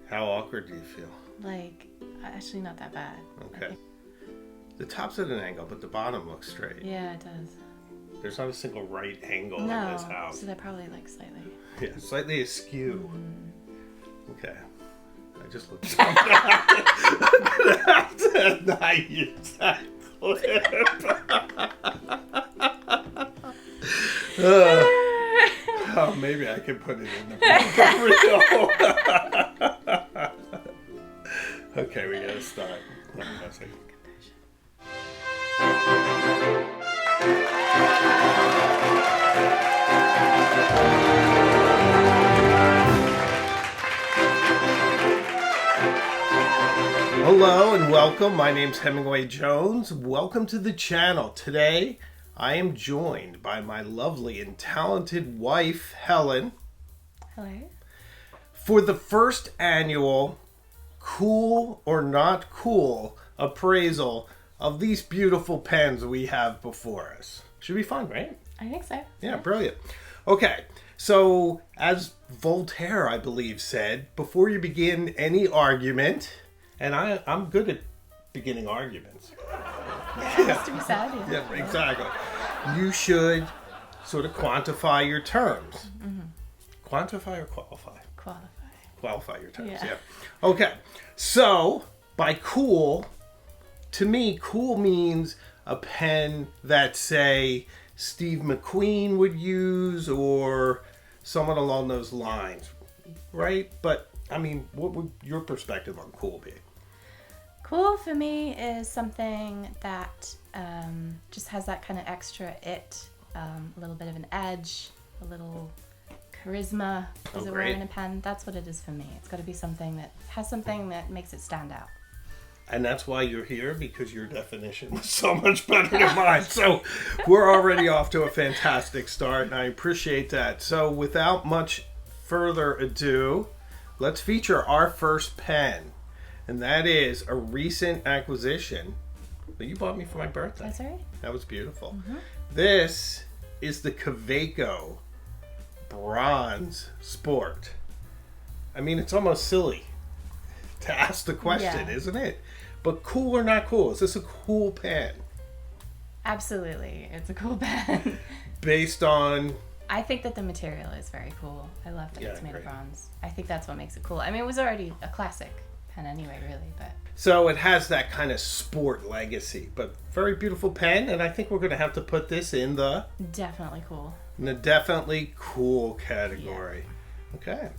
How awkward do you feel? Like, actually not that bad. Okay. The top's at an angle, but the bottom looks straight. Yeah, it does. There's not a single right angle in this house. So they're probably like slightly. Yeah, slightly askew. Okay. I just looked. I'm gonna have to not use that clip. Oh, maybe I can put it in the reel. Okay, we gotta start. Hello and welcome. My name's Hemingway Jones. Welcome to the channel. Today, I am joined by my lovely and talented wife, Helen. Hello. For the first annual Cool or Not Cool appraisal of these beautiful pens we have before us. Should be fun, right? I think so. Yeah, brilliant. Okay, so as Voltaire, I believe, said, before you begin any argument, and I'm good at beginning arguments. Yeah, it has to be said. Yeah, exactly. You should sort of quantify your terms. Mm-hmm. Quantify or qualify? Qualify your terms, yeah. Okay, so by cool, to me, cool means a pen that, say, Steve McQueen would use or someone along those lines, right? But, I mean, what would your perspective on cool be? Cool for me is something that just has that kind of extra it, a little bit of an edge, a little charisma, as it were, in a pen. That's what it is for me. It's got to be something that has something that makes it stand out. And that's why you're here, because your definition was so much better than mine. So we're already off to a fantastic start, and I appreciate that. So without much further ado, let's feature our first pen. And that is a recent acquisition that you bought me for my birthday. That's right. That was beautiful. Mm-hmm. This is the Kaweco Bronze Sport. I mean, it's almost silly to ask the question, isn't it? But cool or not cool? Is this a cool pen? Absolutely. It's a cool pen. Based on... I think that the material is very cool. I love that it's made of bronze. I think that's what makes it cool. I mean, it was already a classic pen anyway, really, but... So it has that kind of sport legacy, but very beautiful pen, and I think we're going to have to put this in the... Definitely cool. In the definitely cool category. Yeah. Okay.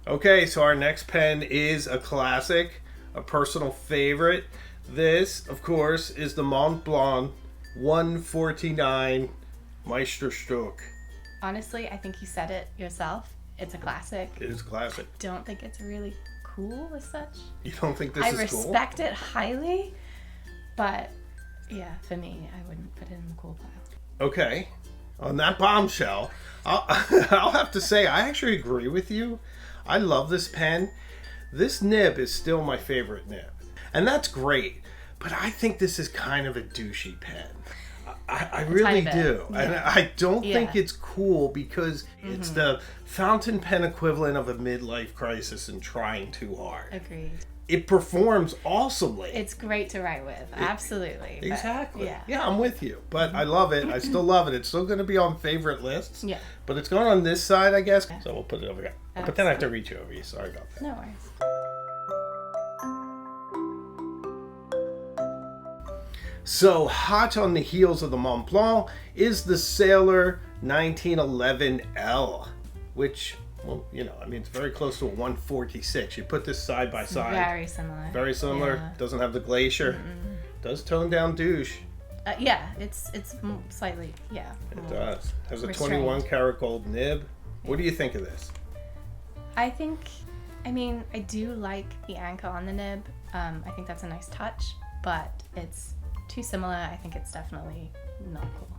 Okay, so our next pen is a classic, a personal favorite. This, of course, is the Montblanc 149 Meisterstück. Honestly, I think you said it yourself. It's a classic. It is a classic. Don't think it's really cool as such. You don't think this is cool? I respect it highly, but yeah, for me, I wouldn't put it in the cool pile. Okay. On that bombshell, I'll have to say, I actually agree with you. I love this pen. This nib is still my favorite nib. And that's great, but I think this is kind of a douchey pen. I really do. Yeah. And I don't think it's cool because it's the fountain pen equivalent of a midlife crisis and trying too hard. Agreed. It performs awesomely. It's great to write with. Absolutely. Exactly. Yeah, I'm with you. But I love it. I still love it. It's still going to be on favorite lists. Yeah. But it's going on this side, I guess. So we'll put it over here. Absolutely. But then I have to reach over you. Sorry about that. No worries. So hot on the heels of the Montblanc is the Sailor 1911L, which, well, you know, I mean, it's very close to a 146. You put this side by side. Very similar. Very similar. Yeah. Doesn't have the glacier. Mm-mm. Does tone down douche. Yeah, it's slightly, It does. Has a 21 karat gold nib. What do you think of this? I do like the anchor on the nib. I think that's a nice touch, but it's too similar. I think it's definitely not cool.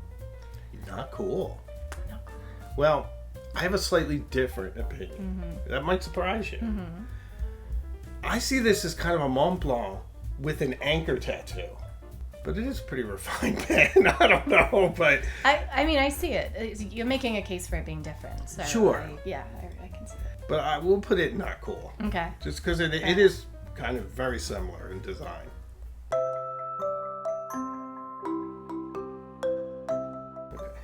Not cool? Not cool. Well, I have a slightly different opinion. Mm-hmm. That might surprise you. I see this as kind of a Montblanc with an anchor tattoo. But it is a pretty refined pen. I don't know, but... I mean, I see it. You're making a case for it being different. So sure. I can see it. But I will put it not cool. Okay. Just because it is kind of very similar in design. Okay.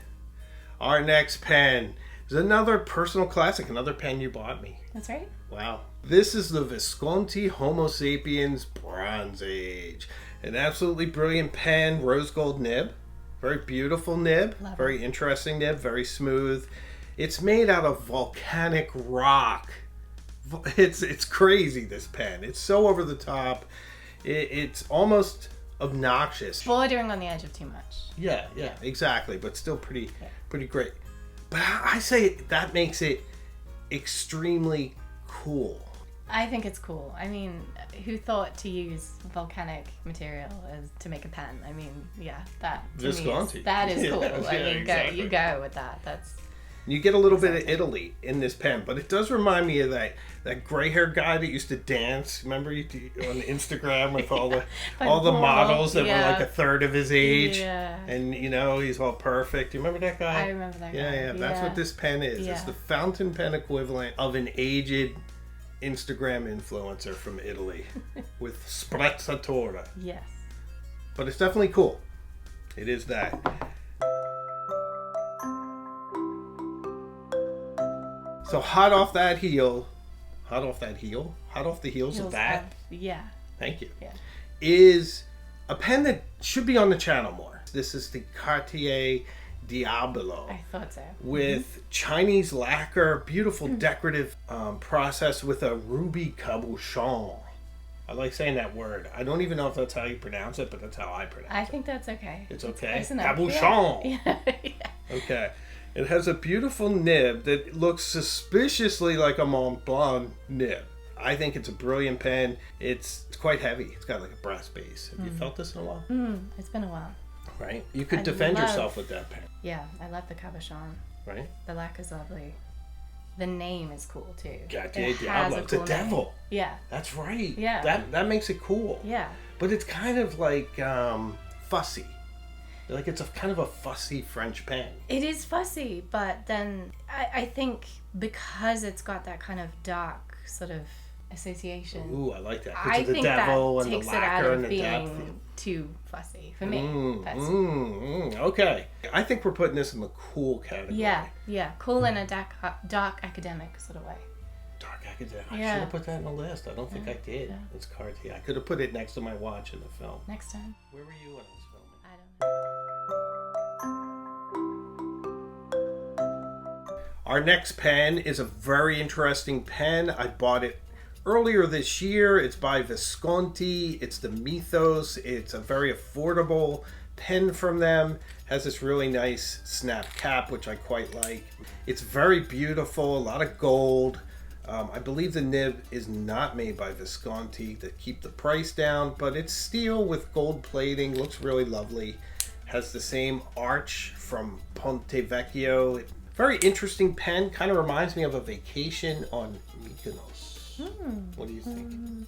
Our next pen is another personal classic, another pen you bought me. That's right. Wow. This is the Visconti Homo Sapiens Bronze Age. An absolutely brilliant pen, rose gold nib. Very beautiful nib. Love very interesting nib, very smooth. It's made out of volcanic rock. It's crazy, this pen. It's so over the top. It's almost obnoxious. Bordering on the edge of too much. Yeah, exactly. But still pretty great. But I say that makes it extremely cool. I think it's cool. I mean, who thought to use volcanic material to make a pen? I mean, that to Visconti. Me that is cool. I mean, exactly. you go with that. That's. You get a little bit of Italy in this pen, but it does remind me of that gray-haired guy that used to dance. Remember on Instagram with all the models that were like a third of his age, and he's all perfect. You remember that guy? I remember that guy. Yeah. That's what this pen is. Yeah. It's the fountain pen equivalent of an aged Instagram influencer from Italy with sprezzatura. Yes. But it's definitely cool. It is that. So hot off the heels of that. Yeah. Thank you. Yeah. Is a pen that should be on the channel more. This is the Cartier Diabolo. I thought so. With Chinese lacquer, beautiful decorative process with a ruby cabochon. I like saying that word. I don't even know if that's how you pronounce it, but that's how I pronounce it. I think that's okay. It's okay? Cabochon. Yeah. Okay. It has a beautiful nib that looks suspiciously like a Montblanc nib. I think it's a brilliant pen. It's quite heavy. It's got like a brass base. Have you felt this in a while? It's been a while. Right? You could defend yourself with that pen. Yeah, I love the cabochon. Right? The lacquer's lovely. The name is cool too. Cartier Diabolo. It's a devil. Name. Yeah. That's right. Yeah. That makes it cool. Yeah. But it's kind of like fussy. Like it's a kind of a fussy French pen. It is fussy, but then I think because it's got that kind of dark sort of association. Ooh, I like that. I the think devil that and takes the it out lacquer of and the being depth. too fussy for me. Okay. I think we're putting this in the cool category. Yeah. Cool in a dark academic sort of way. Dark academic. I should have put that in the list. I don't think I did. Yeah. It's Cartier. I could have put it next to my watch in the film. Next time. Where were you when I was filming? I don't know. Our next pen is a very interesting pen. I bought it earlier this year. It's by Visconti. It's the Mythos. It's a very affordable pen from them. Has this really nice snap cap, which I quite like. It's very beautiful, a lot of gold. I believe the nib is not made by Visconti to keep the price down, but it's steel with gold plating. Looks really lovely. Has the same arch from Ponte Vecchio. Very interesting pen. Kind of reminds me of a vacation on Mykonos. What do you think?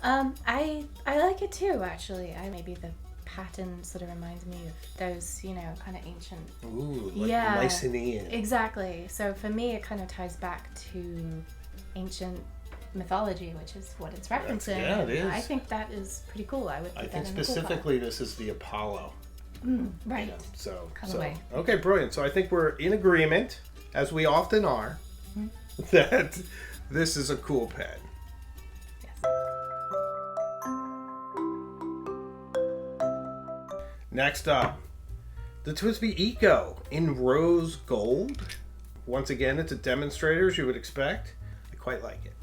I like it too, actually. Maybe the pattern sort of reminds me of those, kind of ancient. Ooh, like Mycenaean. Exactly. So for me, it kind of ties back to ancient mythology, which is what it's referencing. Yeah, it is. I think that is pretty cool. I think specifically this is the Apollo. Right. Okay, brilliant. So I think we're in agreement, as we often are, that this is a cool pen. Yes. Next up, the Twsbi Eco in rose gold. Once again, it's a demonstrator, as you would expect. I quite like it.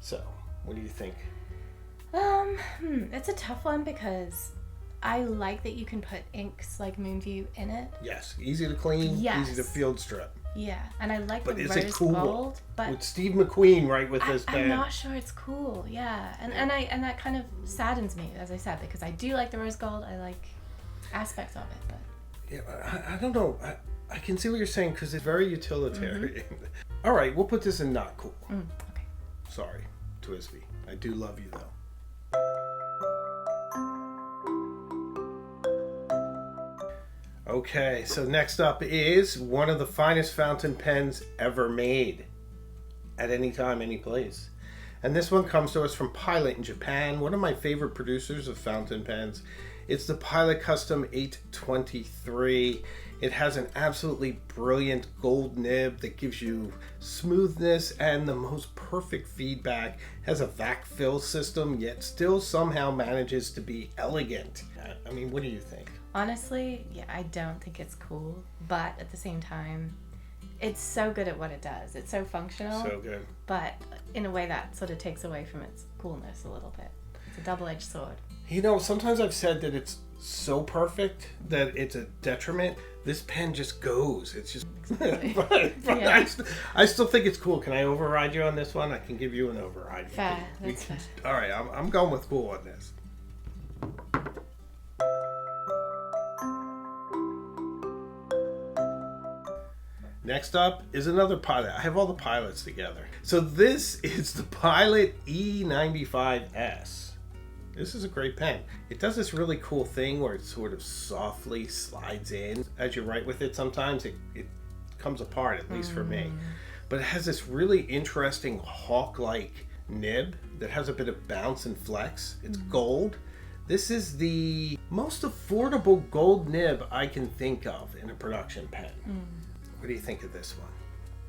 So, what do you think? It's a tough one because I like that you can put inks like Moonview in it. Yes, easy to clean, easy to field strip. Yeah, and I like the is rose it cool? gold. But with Steve McQueen right with this pen. I'm not sure it's cool. Yeah, and that kind of saddens me, as I said, because I do like the rose gold. I like aspects of it, but yeah, I don't know. I can see what you're saying because it's very utilitarian. All right, we'll put this in not cool. Okay. Sorry, Twsbi. I do love you though. Okay, so next up is one of the finest fountain pens ever made at any time, any place. And this one comes to us from Pilot in Japan, one of my favorite producers of fountain pens. It's the Pilot Custom 823. It has an absolutely brilliant gold nib that gives you smoothness and the most perfect feedback. Has a vac fill system, yet still somehow manages to be elegant. I mean, what do you think? Honestly, yeah, I don't think it's cool, but at the same time, it's so good at what it does. It's so functional. So good. But in a way that sort of takes away from its coolness a little bit. It's a double-edged sword. You know, sometimes I've said that it's so perfect that it's a detriment. This pen just goes. It's just... Exactly. but Yeah. I still think it's cool. Can I override you on this one? I can give you an override. Fair. That's fair. All right, I'm going with cool on this. Next up is another Pilot. I have all the Pilots together. So this is the Pilot E95S. This is a great pen. It does this really cool thing where it sort of softly slides in. As you write with it, sometimes it comes apart, at least for me. But it has this really interesting hawk-like nib that has a bit of bounce and flex. It's gold. This is the most affordable gold nib I can think of in a production pen. What do you think of this one?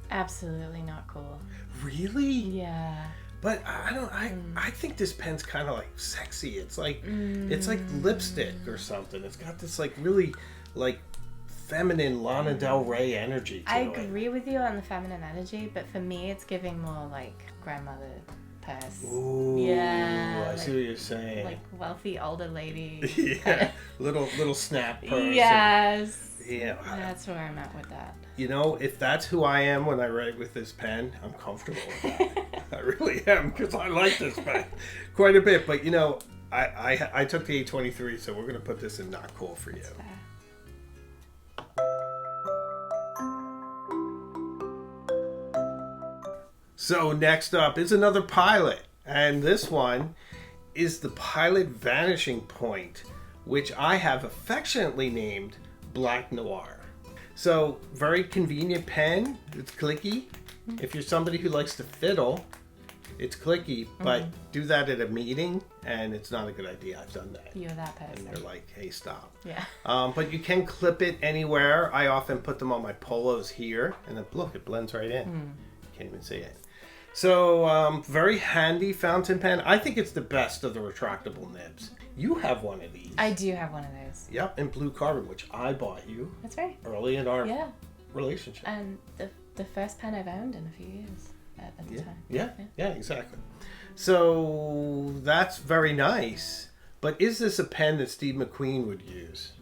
Absolutely not cool. Really? Yeah. But I think this pen's kind of like sexy. It's like lipstick or something. It's got this like really like feminine Lana Del Rey energy to I it. agree with you on the feminine energy, but for me it's giving more like grandmother purse. Ooh, Yeah. I see what you're saying. Like wealthy older lady. Yeah, little snap purse. Yes. Yeah. That's where I'm at with that. You know, if that's who I am when I write with this pen, I'm comfortable with that. I really am, because I like this pen quite a bit. But, you know, I took the A23, so we're going to put this in not cool for you. So next up is another Pilot. And this one is the Pilot Vanishing Point, which I have affectionately named Black Noir. So, very convenient pen. It's clicky. If you're somebody who likes to fiddle, it's clicky, but do that at a meeting, and it's not a good idea. I've done that. You're that person. And they're like, hey, stop. Yeah. But you can clip it anywhere. I often put them on my polos here, and then look, it blends right in. You can't even see it. So, very handy fountain pen. I think it's the best of the retractable nibs. You have one of these. I do have one of those. Yep, in blue carbon, which I bought you That's right. early in our relationship. And the first pen I've owned in a few years at the time. Yeah, exactly. So that's very nice. But is this a pen that Steve McQueen would use?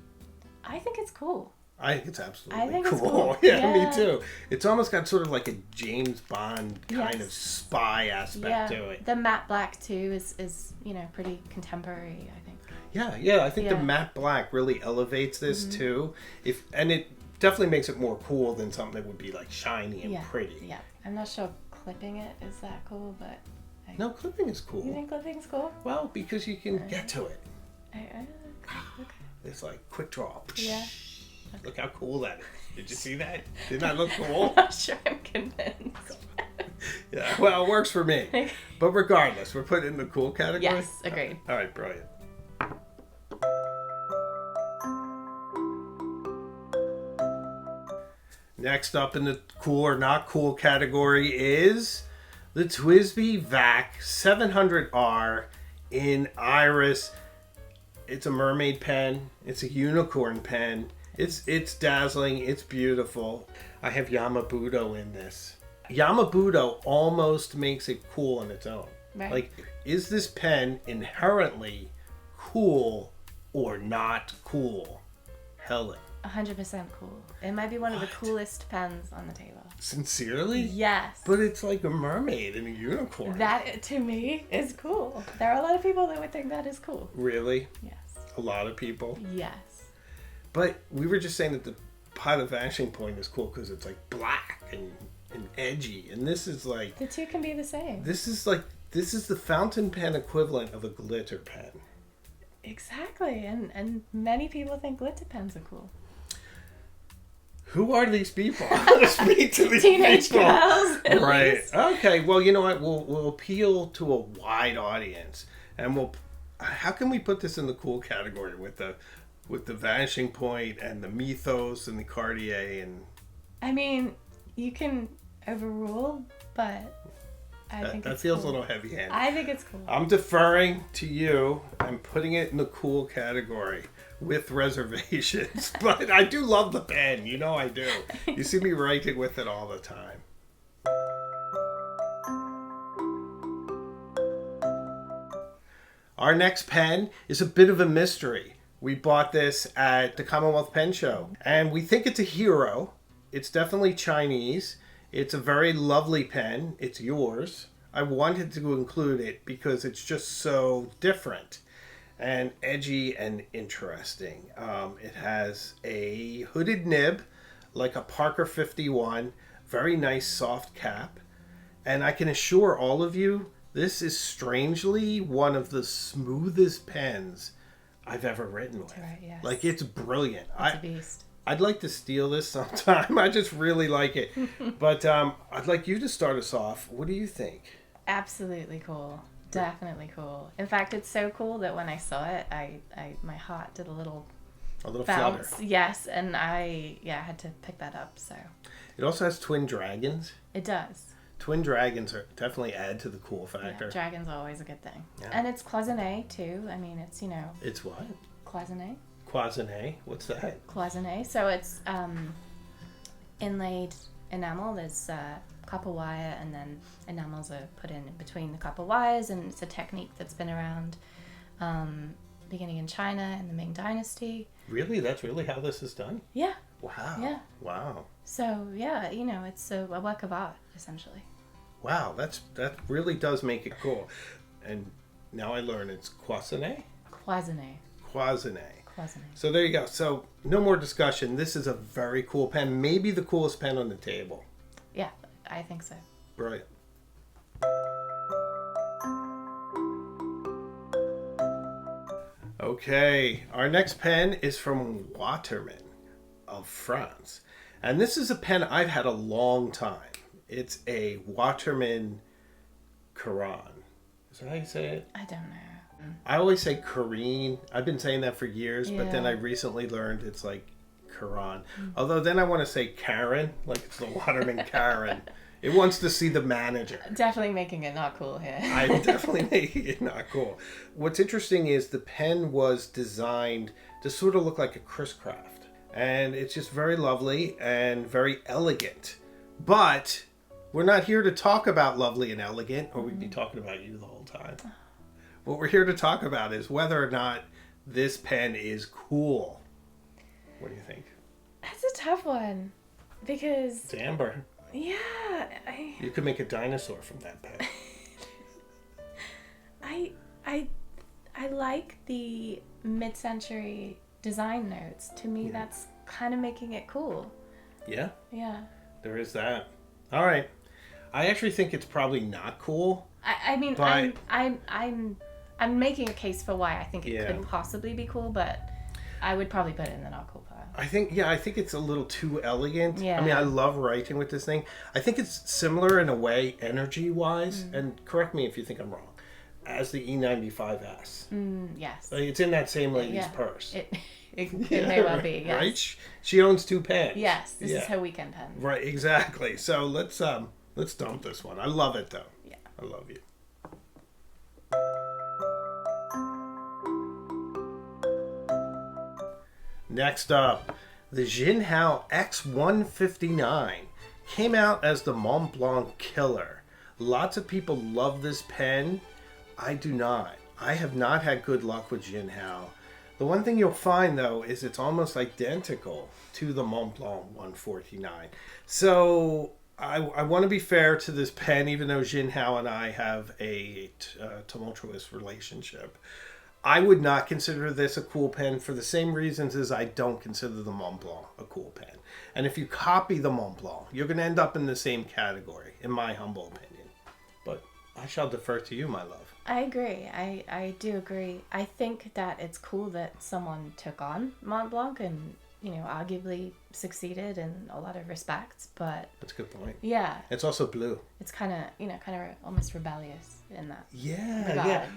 I think it's cool. I think it's absolutely I think cool. it's cool. Yeah, Yeah. me too. It's almost got sort of like a James Bond kind of spy aspect to it. The matte black too is pretty contemporary, I think. Yeah. I think the matte black really elevates this too. And it definitely makes it more cool than something that would be like shiny and pretty. Yeah. I'm not sure clipping it is that cool, but No, clipping is cool. You think clipping's cool? Well, because you can get to it. Okay. It's like quick draw. Yeah. Look how cool that is. Did you see that? Didn't that look cool? I'm not sure I'm convinced. Yeah, well, it works for me. But regardless, we're putting it in the cool category? Yes, agreed. All right, brilliant. Next up in the cool or not cool category is the Twsbi Vac 700R in Iris. It's a mermaid pen. It's a unicorn pen. It's dazzling. It's beautiful. I have Yamabudo in this. Yamabudo almost makes it cool on its own. Right. Like, is this pen inherently cool or not cool? Helen. 100% cool. It might be one of the coolest pens on the table. Sincerely? Yes. But it's like a mermaid and a unicorn. That, to me, is cool. There are a lot of people that would think that is cool. Really? Yes. A lot of people? Yes. But we were just saying that the Pilot Vanishing Point is cool because it's like black and edgy. And this is like... The two can be the same. This is the fountain pen equivalent of a glitter pen. Exactly. And many people think glitter pens are cool. Who are these people? I want to speak to these Teenage people. girls. Right. Okay. Well, you know what? We'll appeal to a wide audience, and how can we put this in the cool category with the Vanishing Point and the Mythos and the Cartier and. I mean, you can overrule, but I think that it's feels cool. a little heavy-handed. I think it's cool. I'm deferring to you. I'm putting it in the cool category with reservations, but I do love the pen. You know I do. You see me writing with it all the time. Our next pen is a bit of a mystery. We bought this at the Commonwealth Pen Show, and we think it's a hero. It's definitely Chinese. It's a very lovely pen. It's yours. I wanted to include it because it's just so different and edgy and interesting. It has a hooded nib, like a Parker 51, very nice soft cap. And I can assure all of you, this is strangely one of the smoothest pens I've ever written with. Right, yes. Like, it's brilliant. It's a beast. I'd like to steal this sometime. I just really like it. But I'd like you to start us off. What do you think? Absolutely cool. Definitely cool. In fact, it's so cool that when I saw it, my heart did a little bounce. Flutter. Yes, and I had to pick that up. So it also has twin dragons. It does. Twin dragons definitely add to the cool factor. Yeah, dragons are always a good thing. Yeah. And it's cloisonne too. I mean, it's It's what? Cloisonne. Cloisonne. What's that? Cloisonne. So it's inlaid enamel. There's copper wire, and then enamels are put in between the copper wires, and it's a technique that's been around beginning in China in the Ming Dynasty. Really? That's really how this is done? Yeah. Wow. Yeah. Wow. So yeah, it's a work of art essentially. Wow, that really does make it cool. And now I learn it's cloisonne? Cloisonne. Cloisonne. Cloisonne. So there you go. So no more discussion. This is a very cool pen. Maybe the coolest pen on the table. Yeah, I think so. Brilliant. Okay, our next pen is from Waterman of France. And this is a pen I've had a long time. It's a Waterman Carene. Is that how you say it? I don't know. I always say Carene. I've been saying that for years, but then Yeah. I recently learned it's like Carene. Although then I want to say Karen, like it's the Waterman Karen. It wants to see the manager. Definitely making it not cool here. I'm definitely making it not cool. What's interesting is the pen was designed to sort of look like a Chris Craft. And it's just very lovely and very elegant. But we're not here to talk about lovely and elegant, or we'd be talking about you the whole time. What we're here to talk about is whether or not this pen is cool. What do you think? That's a tough one because It's amber. yeah, You could make a dinosaur from that pen. I like the mid-century design notes. To me, that's kind of making it cool. Yeah, Yeah. there is that. All right. I actually think it's probably not cool. I mean, But- I'm making a case for why I think it Yeah. could possibly be cool, but I would probably put it in the not cool pile. I think it's a little too elegant. Yeah. I mean, I love writing with this thing. I think it's similar in a way, energy-wise, and correct me if you think I'm wrong, as the E95S. Yes. Like, it's in that same lady's Yeah. purse. It may well be, yes. Right? She owns two pens. Yes, this Yeah. is her weekend pen. Right, exactly. So let's dump this one. I love it though. Yeah. I love you. Next up, the Jinhao X159 came out as the Montblanc killer. Lots of people love this pen. I do not. I have not had good luck with Jinhao. The one thing you'll find though is it's almost identical to the Montblanc 149. So I want to be fair to this pen, even though Jinhao and I have a tumultuous relationship. I would not consider this a cool pen for the same reasons as I don't consider the Montblanc a cool pen. And if you copy the Montblanc, you're going to end up in the same category, in my humble opinion. But I shall defer to you, my love. I agree. I do agree. I think that it's cool that someone took on Montblanc and arguably succeeded in a lot of respects, but that's a good point. Yeah. It's also blue. It's kind of almost rebellious in that. Yeah, regard.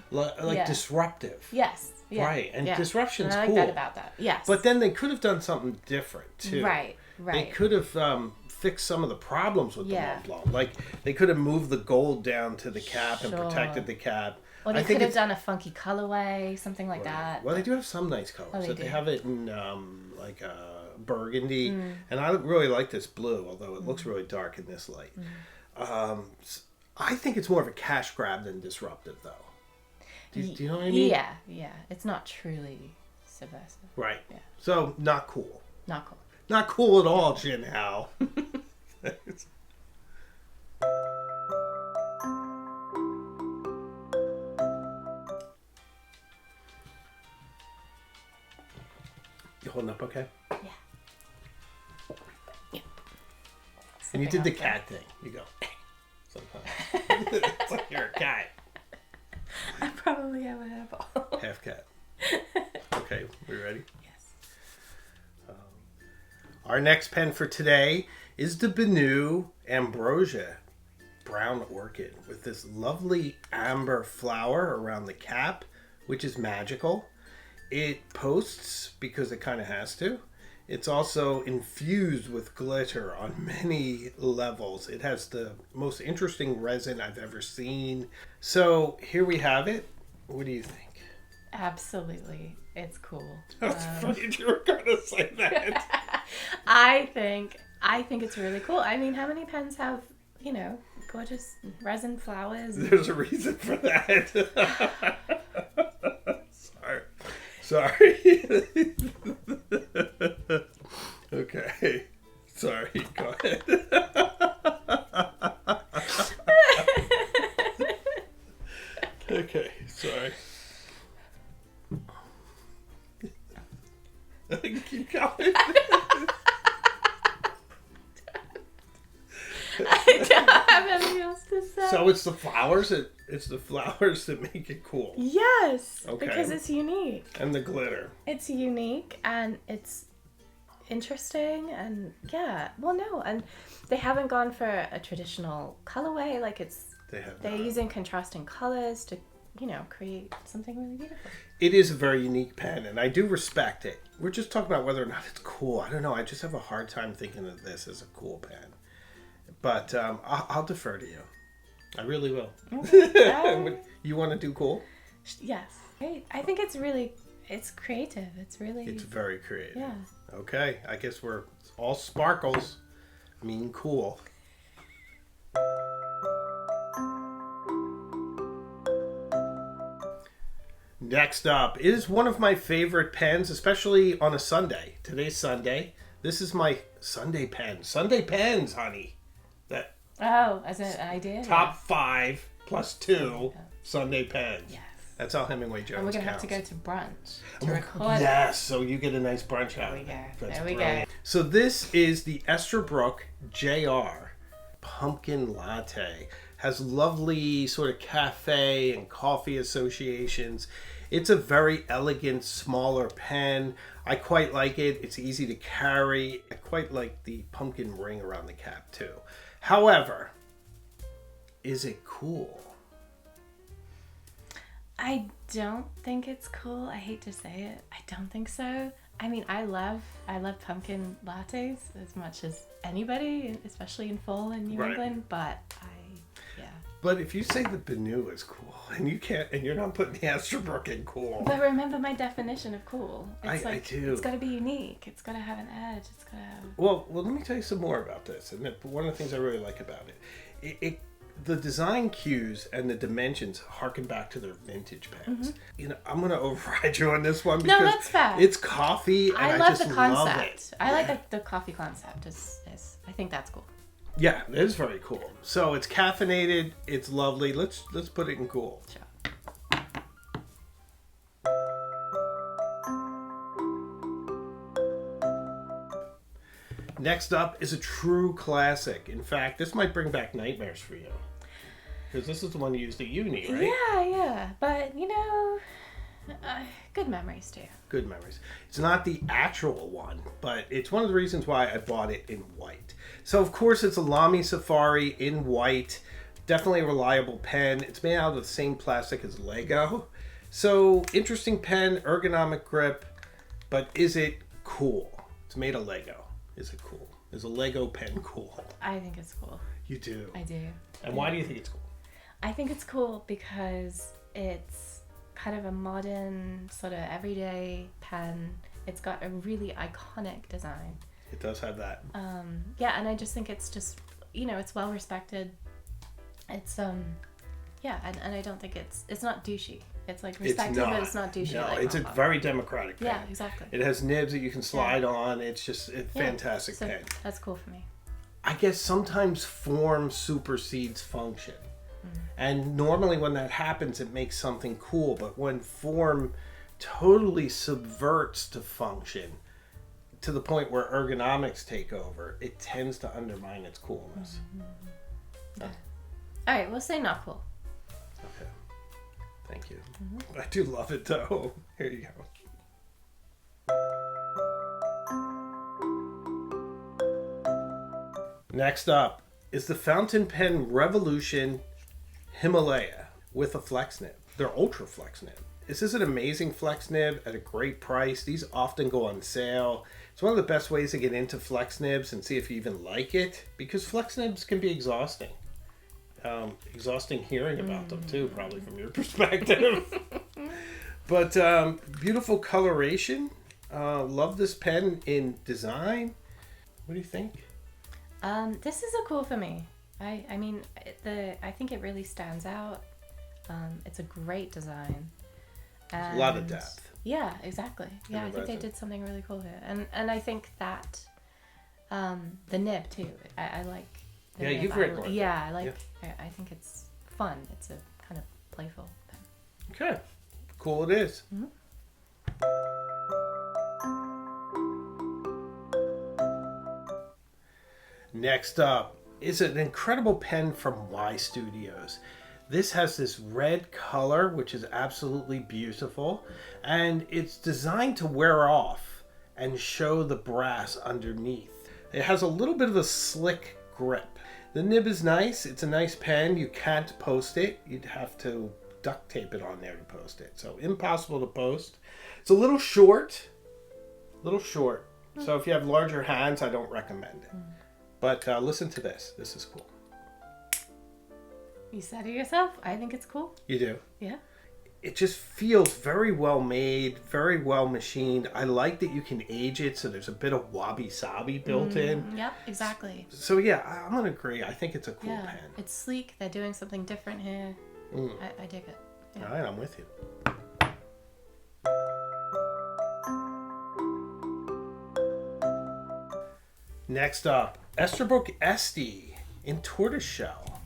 like disruptive. Yes. Yeah. Right, and disruption's I like cool. that about that. Yes. But then they could have done something different too. Right. They could have fixed some of the problems with the Montblanc. Like they could have moved the gold down to the cap and protected the cap. Or they could have done a funky colorway, something like that. Well, they do have some nice colors. They have it in like burgundy, and I really like this blue, although it looks really dark in this light. I think it's more of a cash grab than disruptive, though. Do you know what I mean? Yeah. It's not truly subversive. Right. Yeah. So, not cool. Not cool. Not cool at all, Jinhao. You holding up okay? Yeah. Yep. And you did the cat thing. You go. Sometimes. It's like you're a cat. I probably have a hairball. Half cat. Okay, we ready? Yes. Our next pen for today is the Bennu Ambrosia Brown Orchid with this lovely amber flower around the cap, which is magical. It posts because it kind of has to. It's also infused with glitter on many levels. It has the most interesting resin I've ever seen. So here we have it. What do you think? Absolutely. It's cool. I was afraid you were going to say that. I think it's really cool. I mean, how many pens have, gorgeous resin flowers? There's a reason for that. Sorry. Okay. Sorry. Go ahead. Okay. Sorry. Keep going. I don't have anything else to say. So it's the flowers. It's the flowers that make it cool. Yes. Okay. Because it's unique. And the glitter. It's unique and it's interesting and and they haven't gone for a traditional colorway. Like they're using contrasting colors to create something really beautiful. It is a very unique pen, and I do respect it. We're just talking about whether or not it's cool. I don't know. I just have a hard time thinking of this as a cool pen. But I'll defer to you. I really will. You want to do cool? Yes. I think it's creative. It's very creative. Yeah. Okay. I guess we're all sparkles mean cool. Next up is one of my favorite pens, especially on a Sunday. Today's Sunday. This is my Sunday pen. Sunday pens, honey. As an idea? Top 5 plus 2 Sunday pens. Yes. That's how Hemingway Jones And we're going to have counts. to go to brunch to record. Yes, so you get a nice brunch out. There we go. So this is the Esterbrook JR Pumpkin Latte. Has lovely sort of cafe and coffee associations. It's a very elegant, smaller pen. I quite like it. It's easy to carry. I quite like the pumpkin ring around the cap too. However, is it cool? I don't think it's cool. I hate to say it. I don't think so. I mean, I love pumpkin lattes as much as anybody, especially in fall in New England, but But if you say the Bennu is cool, and you're not putting the Esterbrook in cool. But remember my definition of cool. It's I do. It's got to be unique. It's got to have an edge. It's got to have... Well, let me tell you some more about this. And one of the things I really like about it, the design cues and the dimensions harken back to their vintage pens. Mm-hmm. I'm going to override you on this one because that's fair. It's coffee, and I love just the concept. love it. I like the coffee concept. I think that's cool. Yeah, it is very cool. So it's caffeinated. It's lovely. Let's put it in cool. Sure. Next up is a true classic. In fact, this might bring back nightmares for you. Because this is the one you used at uni, right? Yeah. But, Good memories too. Good memories. It's not the actual one, but it's one of the reasons why I bought it in white. So of course it's a Lamy Safari in white. Definitely a reliable pen. It's made out of the same plastic as Lego. So interesting pen, ergonomic grip, but is it cool? It's made of Lego. Is it cool? Is a Lego pen cool? I think it's cool. You do? I do. And why do you think it's cool? I think it's cool because it's kind of a modern, sort of everyday pen. It's got a really iconic design. It does have that. Yeah, and I just think it's just, it's well respected. It's yeah, and I don't think it's not douchey. It's like respected, but it's not douchey. No, like it's a very democratic pen. Yeah, exactly. It has nibs that you can slide on. It's just a fantastic so pen. That's cool for me. I guess sometimes form supersedes function. And normally when that happens, it makes something cool. But when form totally subverts to function to the point where ergonomics take over, it tends to undermine its coolness. Yeah. All right, we'll say not cool. Okay. Thank you. I do love it though. Here you go. Next up is the fountain pen Revolution Himalaya with a flex nib. They're ultra flex nib. This is an amazing flex nib at a great price. These often go on sale. It's one of the best ways to get into flex nibs and see if you even like it, because flex nibs can be exhausting. Exhausting hearing about them too, probably from your perspective. But beautiful coloration. Love this pen in design. What do you think? This is a cool for me. I mean, I think it really stands out. It's a great design. And a lot of depth. Yeah, exactly. Yeah, I think they did something really cool here. And I think that the nib too. I like the nib. You've read more. Yeah, I like. Yeah. I think it's fun. It's a kind of playful pen. Okay, cool it is. Mm-hmm. Next up is an incredible pen from Y Studios. This has this red color, which is absolutely beautiful, and it's designed to wear off and show the brass underneath. It has a little bit of a slick grip. The nib is nice. It's a nice pen. You can't post it. You'd have to duct tape it on there to post it. So impossible to post. It's a little short. So if you have larger hands, I don't recommend it. But listen to this. This is cool. You said it yourself. I think it's cool. You do? Yeah. It just feels very well made, very well machined. I like that you can age it, so there's a bit of wabi-sabi built in. Yep, exactly. So yeah, I'm going to agree. I think it's a cool pen. It's sleek. They're doing something different here. I dig it. Yeah. All right, I'm with you. Next up, Esterbrook SD in tortoiseshell.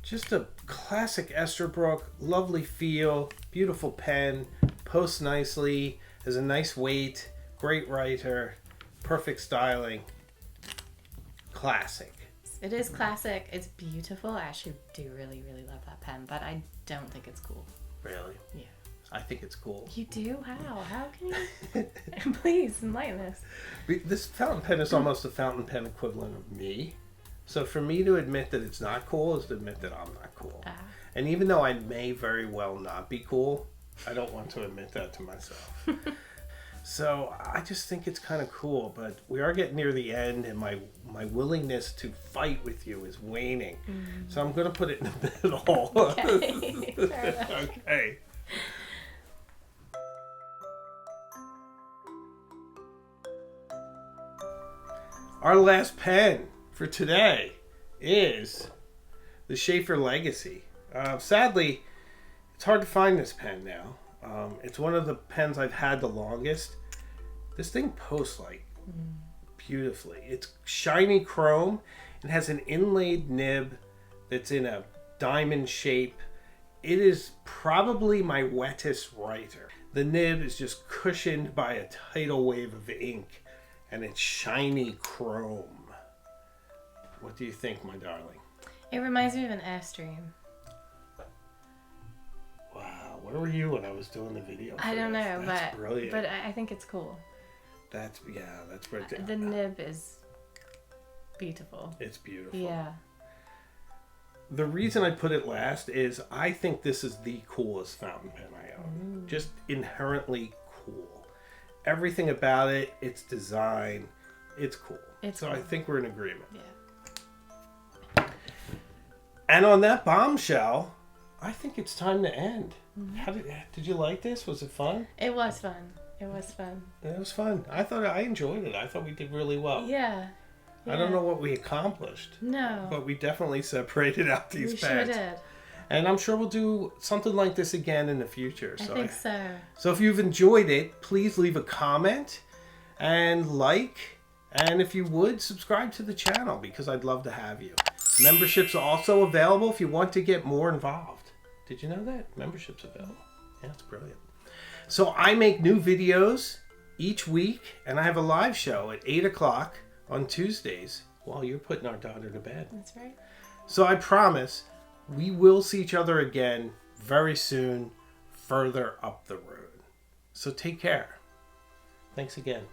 Just a classic Esterbrook, lovely feel, beautiful pen, posts nicely, has a nice weight, great writer, perfect styling. Classic. It is classic. It's beautiful. I actually do really, really love that pen, but I don't think it's cool. Really? Yeah. I think it's cool. You do? How? How can you? Please enlighten us. This fountain pen is almost a fountain pen equivalent of me. So for me to admit that it's not cool is to admit that I'm not cool. And even though I may very well not be cool, I don't want to admit that to myself. So I just think it's kind of cool, but we are getting near the end and my willingness to fight with you is waning. So I'm going to put it in the middle. Okay. Okay. Our last pen for today is the Sheaffer Legacy. Sadly, it's hard to find this pen now. It's one of the pens I've had the longest. This thing posts like beautifully. It's shiny chrome. It has an inlaid nib that's in a diamond shape. It is probably my wettest writer. The nib is just cushioned by a tidal wave of ink, and it's shiny chrome. What do you think, my darling? It reminds me of an Airstream. Wow, Where were you when I was doing the video? I don't know, that's brilliant. But I think it's cool. That's brilliant. The nib is beautiful. It's beautiful. Yeah. The reason I put it last is I think this is the coolest fountain pen I own. Just inherently cool. Everything about it, its design, it's cool. So I think we're in agreement. Yeah. And on that bombshell, I think it's time to end. How did you like this? Was it fun? It was fun. It was fun. It was fun. I enjoyed it. I thought we did really well. Yeah. I don't know what we accomplished. No. But we definitely separated out these We pens. sure did. And I'm sure we'll do something like this again in the future. I think so. So if you've enjoyed it, please leave a comment and like. And if you would, subscribe to the channel because I'd love to have you. Memberships are also available if you want to get more involved. Did you know that? Membership's available. Yeah, it's brilliant. So I make new videos each week, and I have a live show at 8 o'clock on Tuesdays while you're putting our daughter to bed. That's right. So I promise we will see each other again very soon, further up the road. So take care. Thanks again.